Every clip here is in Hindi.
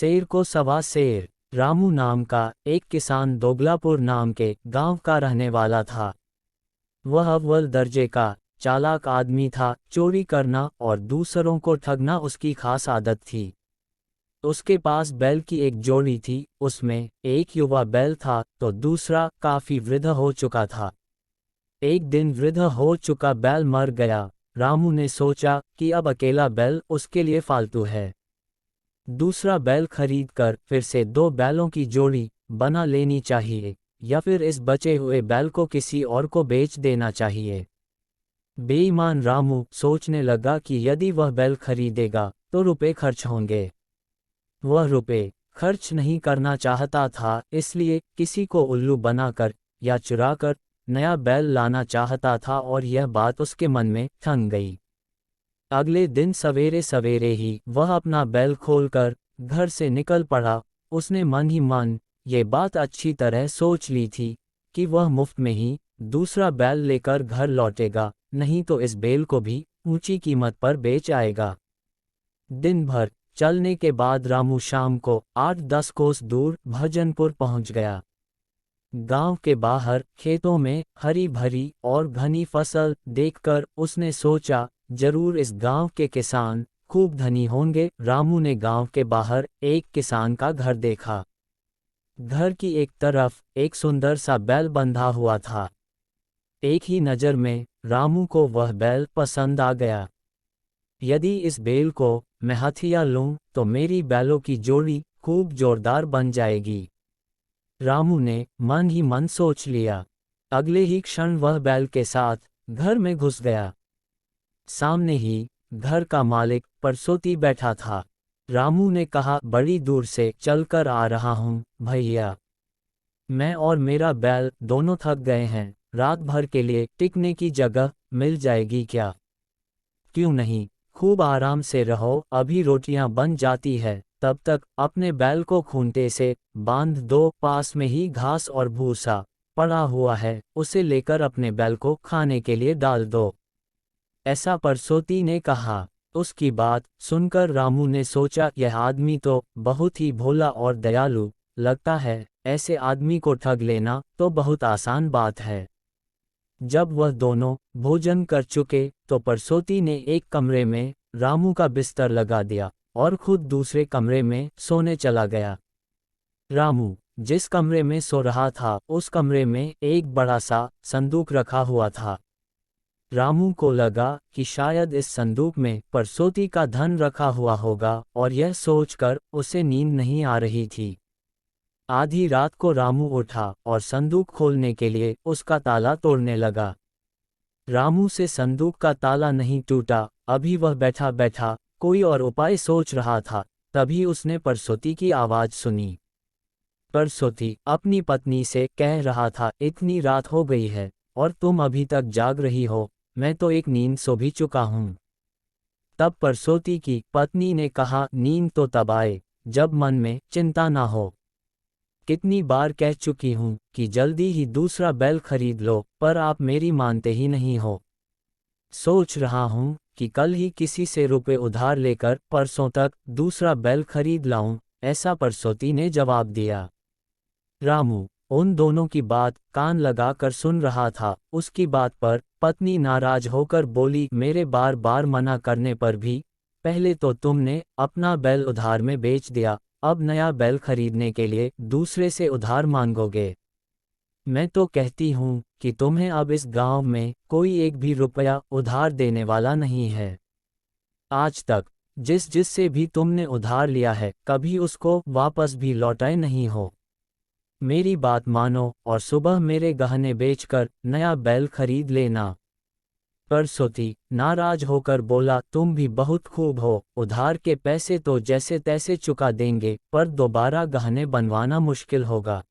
शेर को सवा शेर। रामू नाम का एक किसान दोगलापुर नाम के गांव का रहने वाला था। वह अव्वल दर्जे का चालाक आदमी था। चोरी करना और दूसरों को ठगना उसकी खास आदत थी। उसके पास बैल की एक जोड़ी थी। उसमें एक युवा बैल था तो दूसरा काफी वृद्ध हो चुका था। एक दिन वृद्ध हो चुका बैल मर गया। रामू ने सोचा कि अब अकेला बैल उसके लिए फालतू है। दूसरा बैल खरीद कर फिर से 2 बैलों की जोड़ी बना लेनी चाहिए, या फिर इस बचे हुए बैल को किसी और को बेच देना चाहिए। बेईमान रामू सोचने लगा कि यदि वह बैल खरीदेगा तो रुपए खर्च होंगे। वह रुपए खर्च नहीं करना चाहता था, इसलिए किसी को उल्लू बनाकर या चुराकर नया बैल लाना चाहता था और यह बात उसके मन में ठन गई। अगले दिन सवेरे सवेरे ही वह अपना बैल खोलकर घर से निकल पड़ा। उसने मन ही मन ये बात अच्छी तरह सोच ली थी कि वह मुफ्त में ही दूसरा बैल लेकर घर लौटेगा, नहीं तो इस बैल को भी ऊंची कीमत पर बेच आएगा। दिन भर चलने के बाद रामू शाम को 8-10 कोस दूर भजनपुर पहुंच गया। गांव के बाहर खेतों में हरी भरी और घनी फसल देखकर उसने सोचा, जरूर इस गांव के किसान खूब धनी होंगे। रामू ने गांव के बाहर एक किसान का घर देखा। घर की एक तरफ एक सुंदर सा बैल बंधा हुआ था। एक ही नज़र में रामू को वह बैल पसंद आ गया। यदि इस बैल को मैं हथिया लूं तो मेरी बैलों की जोड़ी खूब जोरदार बन जाएगी। रामू ने मन ही मन सोच लिया। अगले ही क्षण वह बैल के साथ घर में घुस गया। सामने ही घर का मालिक परसोती बैठा था। रामू ने कहा, बड़ी दूर से चलकर आ रहा हूँ भैया। मैं और मेरा बैल दोनों थक गए हैं। रात भर के लिए टिकने की जगह मिल जाएगी क्या? क्यों नहीं, खूब आराम से रहो, अभी रोटियां बन जाती है, तब तक अपने बैल को खूंटे से बांध दो। पास में ही घास और भूसा पड़ा हुआ है, उसे लेकर अपने बैल को खाने के लिए डाल दो, ऐसा परसोती ने कहा। उसकी बात सुनकर रामू ने सोचा, यह आदमी तो बहुत ही भोला और दयालु लगता है। ऐसे आदमी को ठग लेना तो बहुत आसान बात है। जब वह दोनों भोजन कर चुके तो परसोती ने एक कमरे में रामू का बिस्तर लगा दिया और खुद दूसरे कमरे में सोने चला गया। रामू जिस कमरे में सो रहा था उस कमरे में एक बड़ा सा संदूक रखा हुआ था। रामू को लगा कि शायद इस संदूक में परसोती का धन रखा हुआ होगा और यह सोचकर उसे नींद नहीं आ रही थी। आधी रात को रामू उठा और संदूक खोलने के लिए उसका ताला तोड़ने लगा। रामू से संदूक का ताला नहीं टूटा। अभी वह बैठा बैठा कोई और उपाय सोच रहा था, तभी उसने परसोती की आवाज सुनी। परसोती अपनी पत्नी से कह रहा था, इतनी रात हो गई है और तुम अभी तक जाग रही हो, मैं तो एक नींद सो भी चुका हूँ। तब परसोती की पत्नी ने कहा, नींद तो तब आए जब मन में चिंता ना हो। कितनी बार कह चुकी हूँ कि जल्दी ही दूसरा बैल खरीद लो, पर आप मेरी मानते ही नहीं हो। सोच रहा हूँ कि कल ही किसी से रुपए उधार लेकर परसों तक दूसरा बैल खरीद लाऊं, ऐसा परसोती ने जवाब दिया। रामू उन दोनों की बात कान लगाकर सुन रहा था। उसकी बात पर पत्नी नाराज होकर बोली, मेरे बार बार मना करने पर भी पहले तो तुमने अपना बैल उधार में बेच दिया, अब नया बैल खरीदने के लिए दूसरे से उधार मांगोगे। मैं तो कहती हूँ कि तुम्हें अब इस गांव में कोई एक भी रुपया उधार देने वाला नहीं है। आज तक जिससे भी तुमने उधार लिया है कभी उसको वापस भी लौटाए नहीं हो। मेरी बात मानो और सुबह मेरे गहने बेचकर नया बैल खरीद लेना। परसोती नाराज होकर बोला, तुम भी बहुत खूब हो, उधार के पैसे तो जैसे तैसे चुका देंगे, पर दोबारा गहने बनवाना मुश्किल होगा।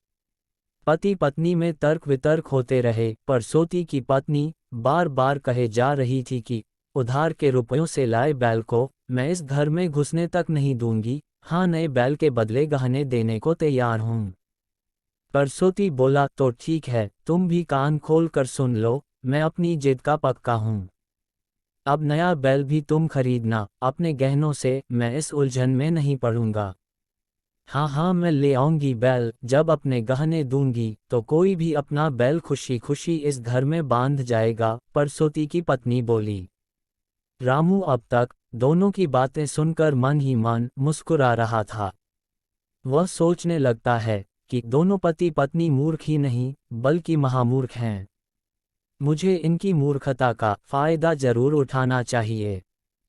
पति पत्नी में तर्क वितर्क होते रहे। परसोती की पत्नी बार बार कहे जा रही थी कि उधार के रुपयों से लाए बैल को मैं इस घर में घुसने तक नहीं दूंगी, हाँ नए बैल के बदले गहने देने को तैयार हूँ। परसोती बोला, तो ठीक है, तुम भी कान खोल कर सुन लो, मैं अपनी जिद का पक्का हूँ। अब नया बैल भी तुम खरीदना, अपने गहनों से मैं इस उलझन में नहीं पड़ूंगा। हाँ हाँ, मैं ले आऊंगी बैल। जब अपने गहने दूंगी तो कोई भी अपना बैल खुशी खुशी इस घर में बांध जाएगा, परसोती की पत्नी बोली। रामू अब तक दोनों की बातें सुनकर मन ही मन मुस्कुरा रहा था। वह सोचने लगता है कि दोनों पति पत्नी मूर्ख ही नहीं बल्कि महामूर्ख हैं। मुझे इनकी मूर्खता का फायदा जरूर उठाना चाहिए।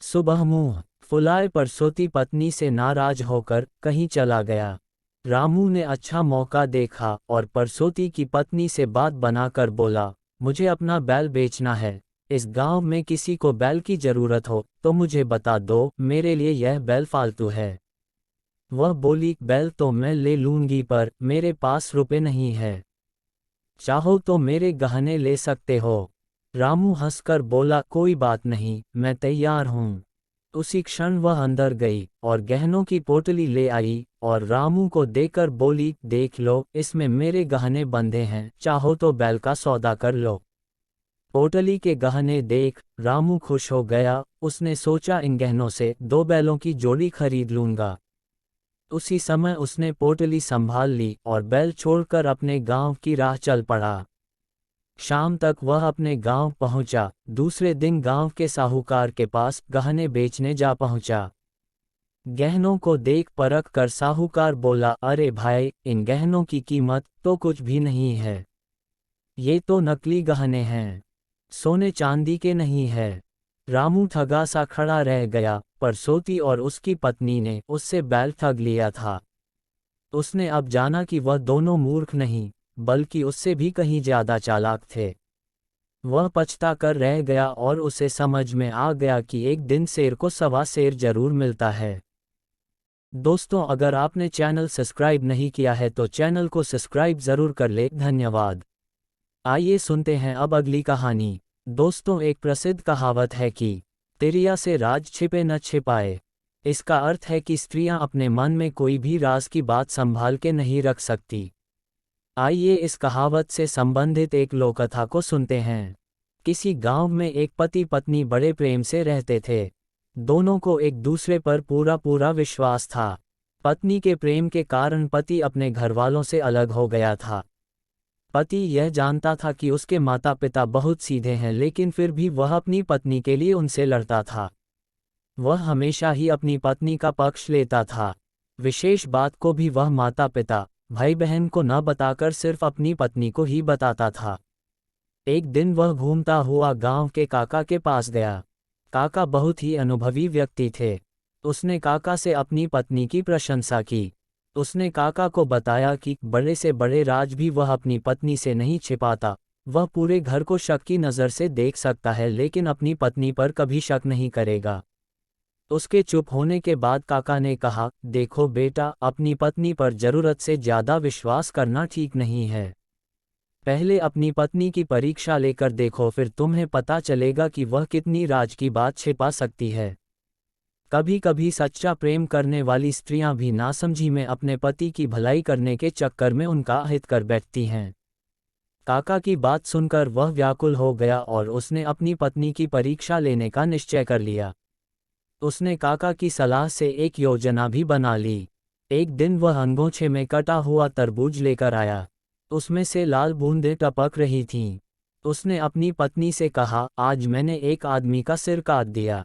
सुबह मुंह फुलाए परसोती पत्नी से नाराज होकर कहीं चला गया। रामू ने अच्छा मौका देखा और परसोती की पत्नी से बात बनाकर बोला, मुझे अपना बैल बेचना है। इस गांव में किसी को बैल की जरूरत हो तो मुझे बता दो, मेरे लिए यह बैल फालतू है। वह बोली, बैल तो मैं ले लूंगी पर मेरे पास रुपए नहीं है। चाहो तो मेरे गहने ले सकते हो। रामू हंसकर बोला, कोई बात नहीं, मैं तैयार हूँ। उसी क्षण वह अंदर गई और गहनों की पोटली ले आई और रामू को देकर बोली, देख लो, इसमें मेरे गहने बंधे हैं, चाहो तो बैल का सौदा कर लो। पोटली के गहने देख रामू खुश हो गया। उसने सोचा, इन गहनों से 2 बैलों की जोड़ी खरीद लूंगा। उसी समय उसने पोटली संभाल ली और बैल छोड़कर अपने गांव की राह चल पड़ा। शाम तक वह अपने गांव पहुंचा। दूसरे दिन गांव के साहूकार के पास गहने बेचने जा पहुंचा। गहनों को देख परख कर साहूकार बोला, अरे भाई, इन गहनों की कीमत तो कुछ भी नहीं है। ये तो नकली गहने हैं, सोने चांदी के नहीं है। रामू ठगा सा खड़ा रह गया। परसोती और उसकी पत्नी ने उससे बैल ठग लिया था। उसने अब जाना कि वह दोनों मूर्ख नहीं बल्कि उससे भी कहीं ज्यादा चालाक थे। वह पछता कर रह गया और उसे समझ में आ गया कि एक दिन शेर को सवा शेर जरूर मिलता है। दोस्तों, अगर आपने चैनल सब्सक्राइब नहीं किया है तो चैनल को सब्सक्राइब जरूर कर ले। धन्यवाद। आइए सुनते हैं अब अगली कहानी। दोस्तों, एक प्रसिद्ध कहावत है कि तिरिया से राज छिपे न छिपाए। इसका अर्थ है कि स्त्रियां अपने मन में कोई भी राज की बात संभाल के नहीं रख सकती। आइए इस कहावत से संबंधित एक लोककथा को सुनते हैं। किसी गांव में एक पति पत्नी बड़े प्रेम से रहते थे। दोनों को एक दूसरे पर पूरा पूरा विश्वास था। पत्नी के प्रेम के कारण पति अपने घरवालों से अलग हो गया था। पति यह जानता था कि उसके माता पिता बहुत सीधे हैं, लेकिन फिर भी वह अपनी पत्नी के लिए उनसे लड़ता था। वह हमेशा ही अपनी पत्नी का पक्ष लेता था। विशेष बात को भी वह माता पिता भाई बहन को न बताकर सिर्फ अपनी पत्नी को ही बताता था। एक दिन वह घूमता हुआ गांव के काका के पास गया। काका बहुत ही अनुभवी व्यक्ति थे। उसने काका से अपनी पत्नी की प्रशंसा की। उसने काका को बताया कि बड़े से बड़े राज भी वह अपनी पत्नी से नहीं छिपाता। वह पूरे घर को शक की नज़र से देख सकता है, लेकिन अपनी पत्नी पर कभी शक नहीं करेगा। उसके चुप होने के बाद काका ने कहा, देखो बेटा, अपनी पत्नी पर जरूरत से ज़्यादा विश्वास करना ठीक नहीं है। पहले अपनी पत्नी की परीक्षा लेकर देखो, फिर तुम्हें पता चलेगा कि वह कितनी राज की बात छिपा सकती है। कभी कभी सच्चा प्रेम करने वाली स्त्रियां भी नासमझी में अपने पति की भलाई करने के चक्कर में उनका हित कर बैठती हैं। काका की बात सुनकर वह व्याकुल हो गया और उसने अपनी पत्नी की परीक्षा लेने का निश्चय कर लिया। उसने काका की सलाह से एक योजना भी बना ली। एक दिन वह अंगोछे में कटा हुआ तरबूज लेकर आया। उसमें से लाल बूंदें टपक रही थीं। उसने अपनी पत्नी से कहा, आज मैंने एक आदमी का सिर काट दिया।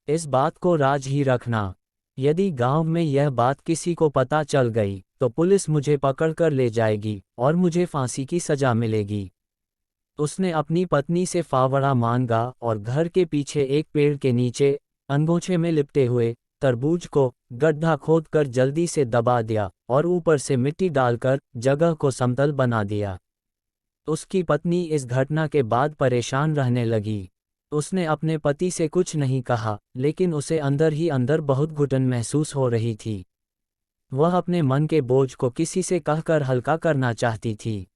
इस बात को राज ही रखना। यदि गांव में यह बात किसी को पता चल गई तो पुलिस मुझे पकड़कर ले जाएगी और मुझे फांसी की सजा मिलेगी। उसने अपनी पत्नी से फावड़ा मांगा और घर के पीछे एक पेड़ के नीचे अंगोछे में लिपटे हुए तरबूज को गड्ढा खोदकर जल्दी से दबा दिया और ऊपर से मिट्टी डालकर जगह को समतल बना दिया। उसकी पत्नी इस घटना के बाद परेशान रहने लगी। उसने अपने पति से कुछ नहीं कहा, लेकिन उसे अंदर ही अंदर बहुत घुटन महसूस हो रही थी। वह अपने मन के बोझ को किसी से कहकर हल्का करना चाहती थी।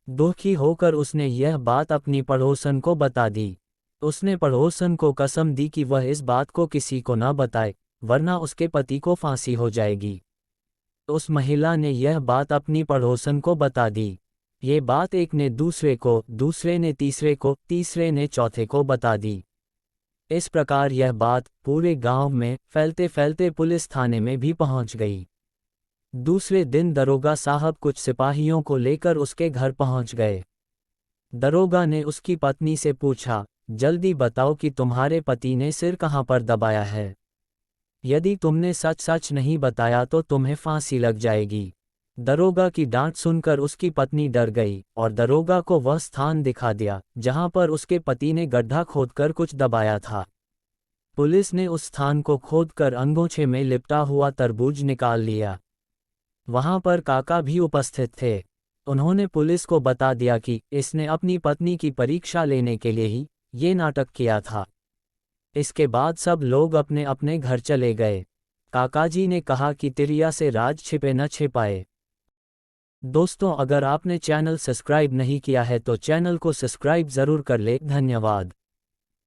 दुखी होकर उसने यह बात अपनी पड़ोसन को बता दी। उसने पड़ोसन को कसम दी कि वह इस बात को किसी को न बताए, वरना उसके पति को फांसी हो जाएगी। उस महिला ने यह बात अपनी पड़ोसन को बता दी। ये बात एक ने दूसरे को, दूसरे ने तीसरे को, तीसरे ने चौथे को बता दी। इस प्रकार यह बात पूरे गांव में फैलते फैलते पुलिस थाने में भी पहुंच गई। दूसरे दिन दरोगा साहब कुछ सिपाहियों को लेकर उसके घर पहुंच गए। दरोगा ने उसकी पत्नी से पूछा, जल्दी बताओ कि तुम्हारे पति ने सिर कहाँ पर दबाया है। यदि तुमने सच सच नहीं बताया तो तुम्हें फांसी लग जाएगी। दरोगा की डांट सुनकर उसकी पत्नी डर गई और दरोगा को वह स्थान दिखा दिया जहां पर उसके पति ने गड्ढा खोदकर कुछ दबाया था। पुलिस ने उस स्थान को खोदकर अंगोछे में लिपटा हुआ तरबूज निकाल लिया। वहां पर काका भी उपस्थित थे। उन्होंने पुलिस को बता दिया कि इसने अपनी पत्नी की परीक्षा लेने के लिए ही ये नाटक किया था। इसके बाद सब लोग अपने अपने घर चले गए। काकाजी ने कहा कि तिरिया से राज छिपे न छिपाए। दोस्तों, अगर आपने चैनल सब्सक्राइब नहीं किया है तो चैनल को सब्सक्राइब जरूर कर ले। धन्यवाद।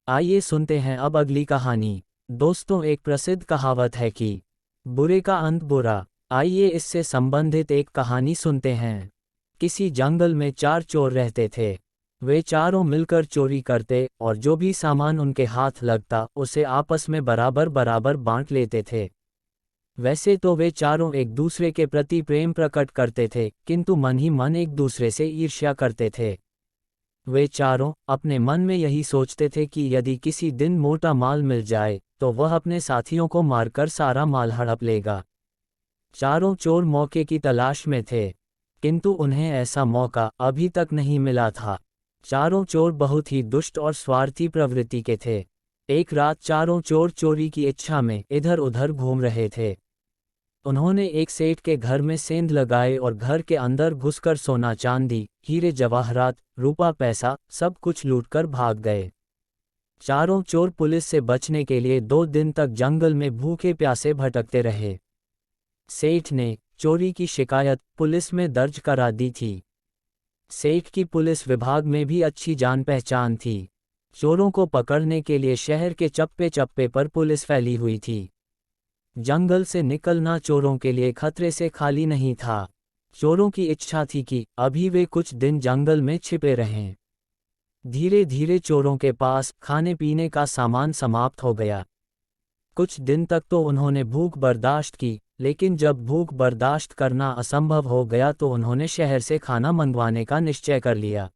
आइए सुनते हैं अब अगली कहानी। दोस्तों, एक प्रसिद्ध कहावत है कि बुरे का अंत बुरा। आइए इससे संबंधित एक कहानी सुनते हैं। किसी जंगल में 4 चोर रहते थे। वे चारों मिलकर चोरी करते और जो भी सामान उनके हाथ लगता उसे आपस में बराबर बराबर बांट लेते थे। वैसे तो वे चारों एक दूसरे के प्रति प्रेम प्रकट करते थे, किंतु मन ही मन एक दूसरे से ईर्ष्या करते थे। वे चारों अपने मन में यही सोचते थे कि यदि किसी दिन मोटा माल मिल जाए तो वह अपने साथियों को मारकर सारा माल हड़प लेगा। चारों चोर मौके की तलाश में थे, किंतु उन्हें ऐसा मौका अभी तक नहीं मिला था। चारों चोर बहुत ही दुष्ट और स्वार्थी प्रवृत्ति के थे। एक रात चारों चोर चोरी की इच्छा में इधर उधर घूम रहे थे। उन्होंने एक सेठ के घर में सेंध लगाए और घर के अंदर घुसकर सोना चांदी, हीरे जवाहरात, रूपा पैसा सब कुछ लूटकर भाग गए। चारों चोर पुलिस से बचने के लिए 2 दिन तक जंगल में भूखे प्यासे भटकते रहे। सेठ ने चोरी की शिकायत पुलिस में दर्ज करा दी थी। सेठ की पुलिस विभाग में भी अच्छी जान पहचान थी। चोरों को पकड़ने के लिए शहर के चप्पे चप्पे पर पुलिस फैली हुई थी। जंगल से निकलना चोरों के लिए खतरे से खाली नहीं था। चोरों की इच्छा थी कि अभी वे कुछ दिन जंगल में छिपे रहें। धीरे धीरे चोरों के पास खाने पीने का सामान समाप्त हो गया। कुछ दिन तक तो उन्होंने भूख बर्दाश्त की, लेकिन जब भूख बर्दाश्त करना असंभव हो गया तो उन्होंने शहर से खाना मंगवाने का निश्चय कर लिया।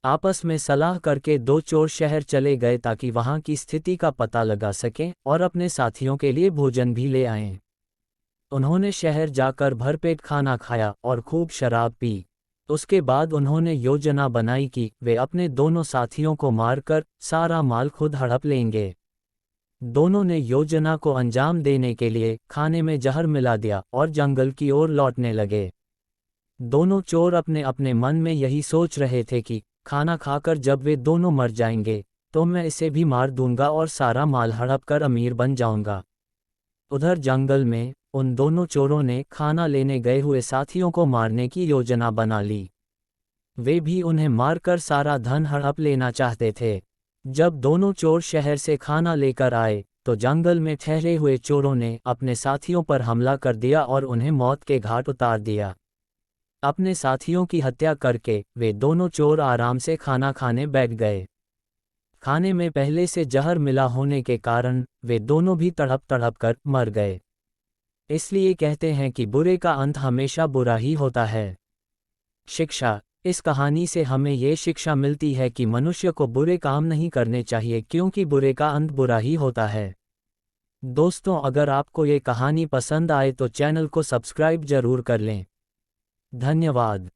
आपस में सलाह करके 2 चोर शहर चले गए ताकि वहां की स्थिति का पता लगा सकें और अपने साथियों के लिए भोजन भी ले आएं। उन्होंने शहर जाकर भरपेट खाना खाया और खूब शराब पी। उसके बाद उन्होंने योजना बनाई कि वे अपने दोनों साथियों को मारकर सारा माल खुद हड़प लेंगे। दोनों ने योजना को अंजाम देने के लिए खाने में जहर मिला दिया और जंगल की ओर लौटने लगे। दोनों चोर अपने अपने मन में यही सोच रहे थे कि खाना खाकर जब वे दोनों मर जाएंगे तो मैं इसे भी मार दूंगा और सारा माल हड़प कर अमीर बन जाऊंगा। उधर जंगल में उन दोनों चोरों ने खाना लेने गए हुए साथियों को मारने की योजना बना ली। वे भी उन्हें मारकर सारा धन हड़प लेना चाहते थे। जब दोनों चोर शहर से खाना लेकर आए तो जंगल में ठहरे हुए चोरों ने अपने साथियों पर हमला कर दिया और उन्हें मौत के घाट उतार दिया। अपने साथियों की हत्या करके वे दोनों चोर आराम से खाना खाने बैठ गए। खाने में पहले से जहर मिला होने के कारण वे दोनों भी तड़प तड़प कर मर गए। इसलिए कहते हैं कि बुरे का अंत हमेशा बुरा ही होता है। शिक्षा। इस कहानी से हमें ये शिक्षा मिलती है कि मनुष्य को बुरे काम नहीं करने चाहिए, क्योंकि बुरे का अंत बुरा ही होता है। दोस्तों, अगर आपको ये कहानी पसंद आए तो चैनल को सब्सक्राइब जरूर कर लें। धन्यवाद।